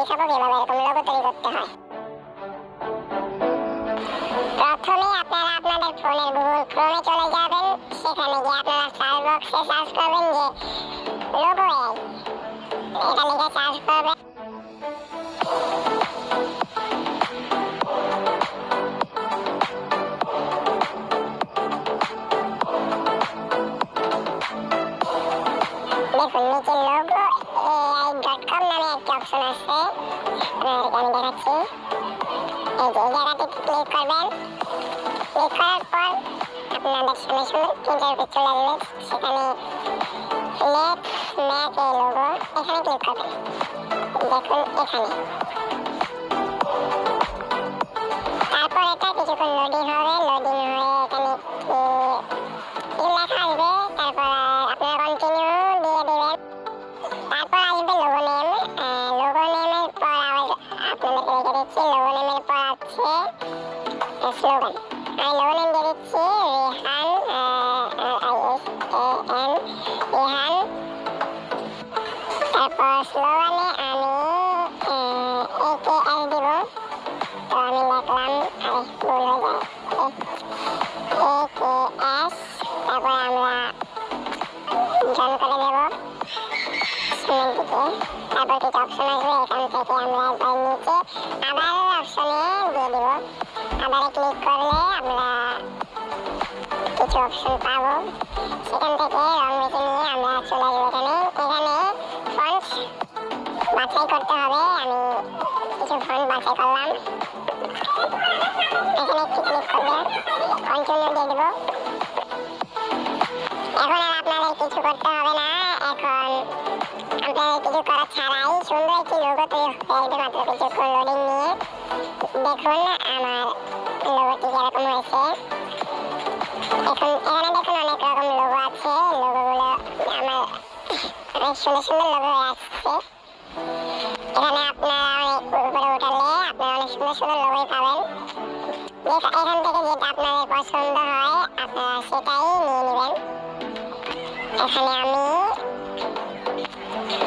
শিখাবো কিভাবে এরকম লোগো তৈরি করতে হয়। প্রথমে আপনারা আপনাদের ফোনের গুগল ক্রোমে চলে যাবেন, সেখানে গিয়ে আপনারা সার্চ বক্সে সার্চ করবেন যে লোগো এআই, এটা লিখে সার্চ করবেন। দেখুন নিচে লোগো AI.com নামে একটা অপশন আছে, আমি দেখাচ্ছি। এই যে এই জায়গাতে ক্লিক করবেন। ক্লিক করার পর আপনাদের সামনে ইন্টারফেস চলে আসবে, সেখানে নেক্সট ম্যাক এই লোগো এখানে ক্লিক করবেন। দেখুন এখানে, তারপর এটা কিছুক্ষণ লোডিং হবে। লোডিং হয়ে এখানে লেখা আসবে, তারপর আপনারা কন্টিনিউ দিয়ে দিবেন। তারপর আসবে লোগো নেম। লোগো নেমের পর আবার আপনাদেরকে লিখে দিচ্ছি, লোগো নেমের পর আছে স্লোগান। আমি লোগো নেম দিয়ে দিচ্ছি রেহান, রেহান। তারপর স্লোগানে আমি AKS দিব, তো আমি লিখলাম, ভুল হয়ে যায়, AKS। তারপর আমরা জন করে দেব সামনের দিকে। তারপর কিছু অপশন আসবে, এখান থেকে আমরা একবার নিচে আবার অপশনে দিয়ে দিব। আবার ক্লিক করলে আমরা কিছু অপশন পাবো, সেখান থেকে রং বেছে নিয়ে আমরা চলে আসবো এখানে। এখানে ফন্ট বাছাই করতে হবে, আমি কিছু ফন্ট বাছাই করলাম। এখানে একটু ক্লিক করবে, কন্টিনিউ দিয়ে দেবো। এখন আর আপনাদের কিছু করতে হবে না, এখন আপনাদের কিছু করা ছাড়াই সুন্দর একটি লোগো তৈরি হয়ে যাবে মাত্র কিছুক্ষণ লোডিং নিয়ে। দেখুন আমার লোগোটি যেরকম হয়েছে। এখন এখানে দেখুন অনেক রকম লোগো আছে, লোগোগুলো আমার অনেক সুন্দর সুন্দর লোগো হয়ে আসছে। এখানে আপনারা অনেক উপরে উঠালে আপনারা অনেক সুন্দর সুন্দর লোগোই পাবেন। এখান থেকে যেটা আপনাদের পছন্দ হয় আপনারা সেটাই নিয়ে নেবেন। এখানে আমি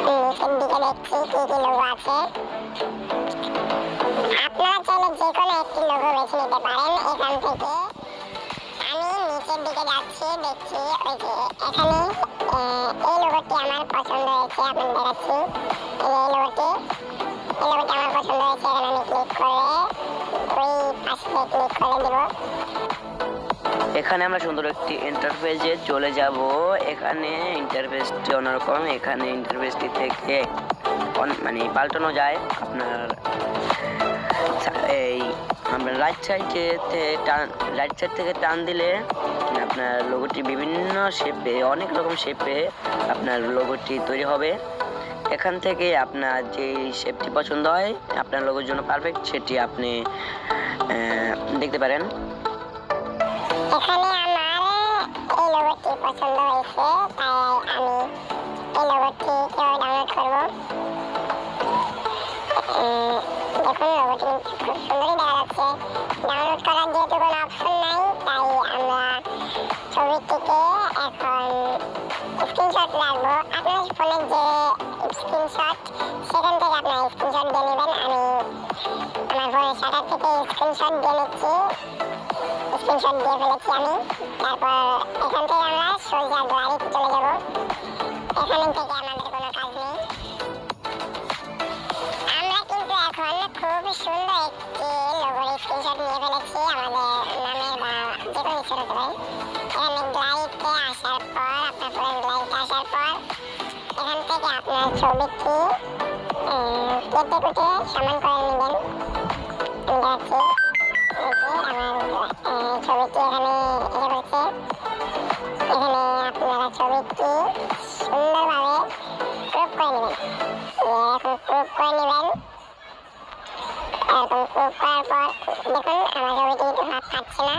নিচের দিকে দেখছি কি কি লোগো আছে। আপনারা চাইলে যে কোনো একটি লোগো বেছে নিতে পারেন। এখান থেকে আমি নিচের দিকে যাচ্ছি, দেখছি ওই যে এখানে এই লোগোটি আমার পছন্দ হয়েছে, আপনাদের দেখাচ্ছি। এই লোগোটি আমার পছন্দ হয়েছে, এখানে আমি ক্লিক করে ওই পাশে ক্লিক করে দেব। এখানে আমরা সুন্দর একটি ইন্টারফেসে চলে যাব। এখানে ইন্টারফেসটি অন্যরকম, এখানে ইন্টারফেসটি থেকে মানে পাল্টানো যায়। আপনার এই আপনার রাইট সাইড থেকে টান দিলে আপনার লোগোটি বিভিন্ন শেপে, অনেক রকম শেপে আপনার লোগোটি তৈরি হবে। এখান থেকে আপনার যে শেপটি পছন্দ হয় আপনার লোগোর জন্য পারফেক্ট, সেটি আপনি দেখতে পারেন। এখানে আমার এই লোগোটি পছন্দ হয়েছে, তাই আমি এই লোগোটি কিভাবে ডাউনলোড করব। দেখুন লোগোটি খুব সুন্দরই দেখা যাচ্ছে। ডাউনলোড করার যেহেতু কোনো অপশন নাই, তাই আমরা ছবিটিকে এখন স্ক্রিনশট রাখবো। আপনার ফোনের যে স্ক্রিনশট, সেখান থেকে আপনার স্ক্রিনশট দিয়ে নেবেন। আমি আমার ফোনের শাটার থেকে স্ক্রিনশট দিয়ে নিচ্ছি, স্ক্রিনশট দিয়ে ফেলেছি আমি। তারপর এখান থেকে আমরা সোজা গ্যালারিতে চলে যাব। এখান থেকে আমাদের কোনো কাজ নেই। আমরা কিন্তু এখন খুব সুন্দর একটি লোগোর স্ক্রিনশট নিয়ে ফেলেছি, আমাদের নামের বা যে কোনো কিছু হতে পারে। এখানে গ্যালারিতে আসার পর, আপনার ফোনের গ্যালারিতে আসার পর এখান থেকে আপনার ছবিটি কেটে কুটে সমান করে নেবেন। আমি দেখাচ্ছি, আমার ছবিটি এখানে করছে। এখানে আপনারা ছবিটি সুন্দরভাবে ক্রপ করে নেবেন। এখন ক্রপ করে নেবেন। এরকম ক্রপ করার পর দেখুন আমার ছবিটি কিন্তু হাত কাটছে না।